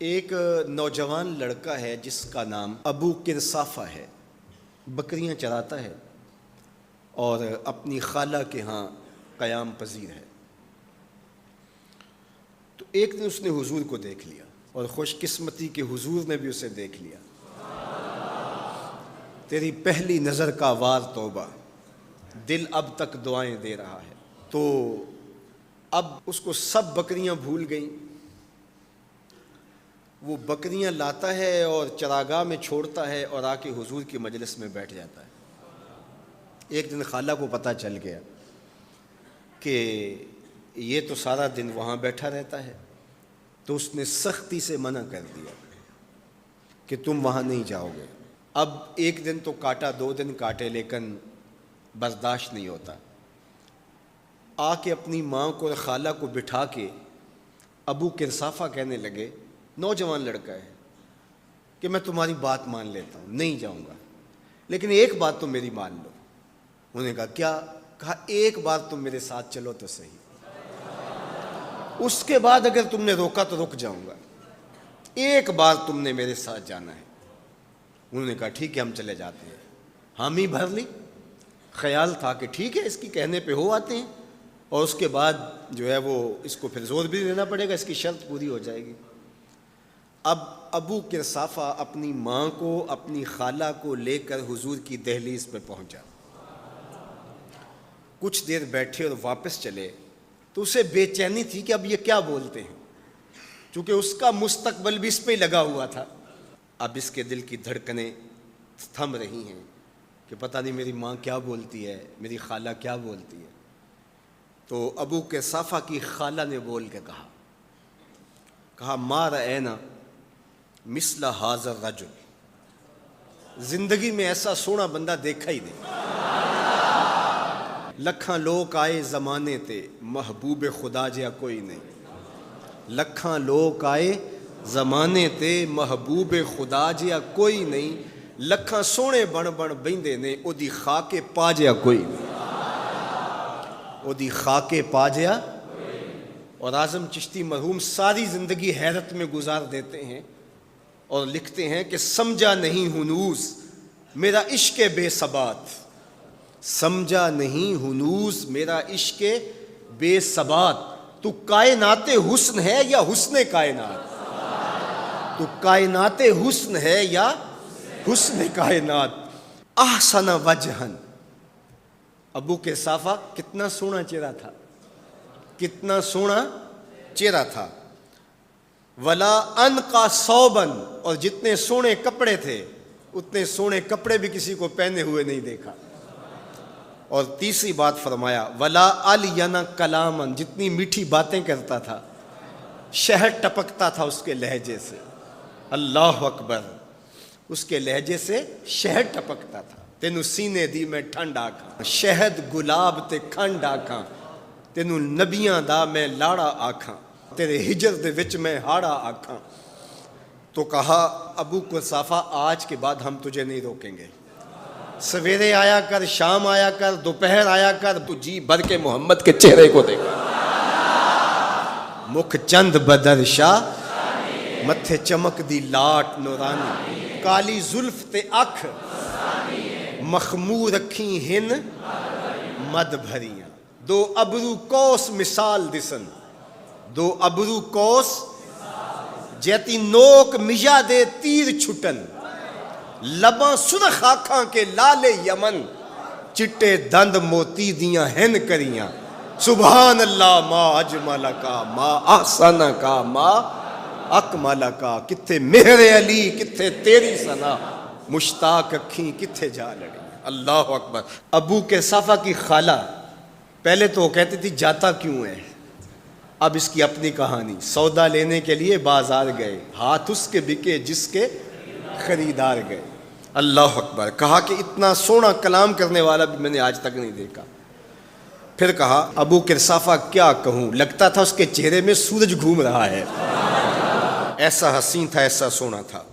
ایک نوجوان لڑکا ہے جس کا نام ابو قرصافہ ہے، بکریاں چراتا ہے اور اپنی خالہ کے ہاں قیام پذیر ہے۔ تو ایک دن اس نے حضور کو دیکھ لیا اور خوش قسمتی کہ حضور نے بھی اسے دیکھ لیا۔ تیری پہلی نظر کا وار توبہ، دل اب تک دعائیں دے رہا ہے۔ تو اب اس کو سب بکریاں بھول گئیں، وہ بکریاں لاتا ہے اور چراگاہ میں چھوڑتا ہے اور آ کے حضور کی مجلس میں بیٹھ جاتا ہے۔ ایک دن خالہ کو پتہ چل گیا کہ یہ تو سارا دن وہاں بیٹھا رہتا ہے، تو اس نے سختی سے منع کر دیا کہ تم وہاں نہیں جاؤ گے۔ اب ایک دن تو کاٹا، 2 دن کاٹے، لیکن برداشت نہیں ہوتا۔ آ کے اپنی ماں کو اور خالہ کو بٹھا کے ابو قرصافہ کہنے لگے، نوجوان لڑکا ہے، کہ میں تمہاری بات مان لیتا ہوں، نہیں جاؤں گا، لیکن ایک بات تو میری مان لو۔ انہوں نے کہا کیا؟ کہا ایک بار تم میرے ساتھ چلو تو صحیح، اس کے بعد اگر تم نے روکا تو رک جاؤں گا، ایک بار تم نے میرے ساتھ جانا ہے۔ انہوں نے کہا ٹھیک ہے، ہم چلے جاتے ہیں۔ حامی بھر لی، خیال تھا کہ ٹھیک ہے اس کی کہنے پہ ہو آتے ہیں، اور اس کے بعد جو ہے وہ اس کو پھر زور بھی دینا پڑے گا، اس کی شرط پوری ہو جائے گی۔ اب ابو قرصافہ اپنی ماں کو، اپنی خالہ کو لے کر حضور کی دہلیز پہ پہنچا۔ کچھ دیر بیٹھے اور واپس چلے تو اسے بے چینی تھی کہ اب یہ کیا بولتے ہیں، چونکہ اس کا مستقبل بھی اس پہ لگا ہوا تھا۔ اب اس کے دل کی دھڑکنیں تھم رہی ہیں کہ پتہ نہیں میری ماں کیا بولتی ہے، میری خالہ کیا بولتی ہے۔ تو ابو قرصافہ کی خالہ نے بول کے کہا ما رأینا مثل ھذا الرجل، زندگی میں ایسا سونا بندہ دیکھا ہی نہیں۔ لکھاں لوگ آئے زمانے تے، محبوب خدا جیا کوئی نہیں۔ لکھاں لوگ آئے زمانے تے، محبوب خدا جیا کوئی نہیں۔ لکھاں سونے بن بن بیندے نے، او دی خاک پا جیا کوئی نہیں، او دی خاک پا جیا۔ اور اعظم چشتی مرحوم ساری زندگی حیرت میں گزار دیتے ہیں اور لکھتے ہیں کہ سمجھا نہیں ہنوز میرا عشق بے ثبات، سمجھا نہیں ہنوز میرا عشق بے ثبات، تو کائنات حسن ہے یا حسن کائنات، تو کائنات حسن ہے یا حسن کائنات۔ احسن وجہن، ابو قرصافہ کتنا سونا چہرہ تھا، کتنا سونا چہرہ تھا۔ ولا انقا ثوبا، اور جتنے سونے کپڑے تھے اتنے سونے کپڑے بھی کسی کو پہنے ہوئے نہیں دیکھا۔ اور تیسری بات فرمایا ولا الین کلاما، جتنی میٹھی باتیں کرتا تھا، شہد ٹپکتا تھا اس کے لہجے سے۔ اللہ اکبر، اس کے لہجے سے شہد ٹپکتا تھا۔ تینوں سینے دی میں ٹھنڈ آکھاں، شہد گلاب تے کھنڈ آکھاں، تینوں نبیاں دا میں لاڑا آکھاں، تیرے ہجر دے وچ میں ہاڑا آکھاں۔ تو کہا ابو قرصافہ آج کے بعد ہم تجھے نہیں روکیں گے، سویرے آیا کر، شام آیا کر، دوپہر آیا کر، تو جی بھر کے محمد کے چہرے کو دیکھا۔ مکھ چند بدر شاہ، متھے چمک دی لاٹ نورانی، کالی زلف تے اکھ، مخمور رکھیں ہن مد بھریاں، 2 ابرو کوس مثال دسن، 2 ابرو کوس جیتی نوک مجا دے تیر چھٹن، لباں سرخ آکھاں کے لال یمن، چٹے دند موتی دیاں ہن کریاں۔ سبحان اللہ ما اجمل کا، ما احسن کا، ما اکمل کا۔ کتھے مہر علی، کتھے تیری ثنا، مشتاق اکھیں کتھے جا لڑی۔ اللہ اکبر۔ ابو قرصافہ کی خالہ پہلے تو وہ کہتی تھی جاتا کیوں ہے، اب اس کی اپنی کہانی۔ سودا لینے کے لیے بازار گئے، ہاتھ اس کے بکے جس کے خریدار گئے۔ اللہ اکبر۔ کہا کہ اتنا سونا کلام کرنے والا بھی میں نے آج تک نہیں دیکھا۔ پھر کہا ابو قرصافہ کیا کہوں، لگتا تھا اس کے چہرے میں سورج گھوم رہا ہے، ایسا حسین تھا، ایسا سونا تھا۔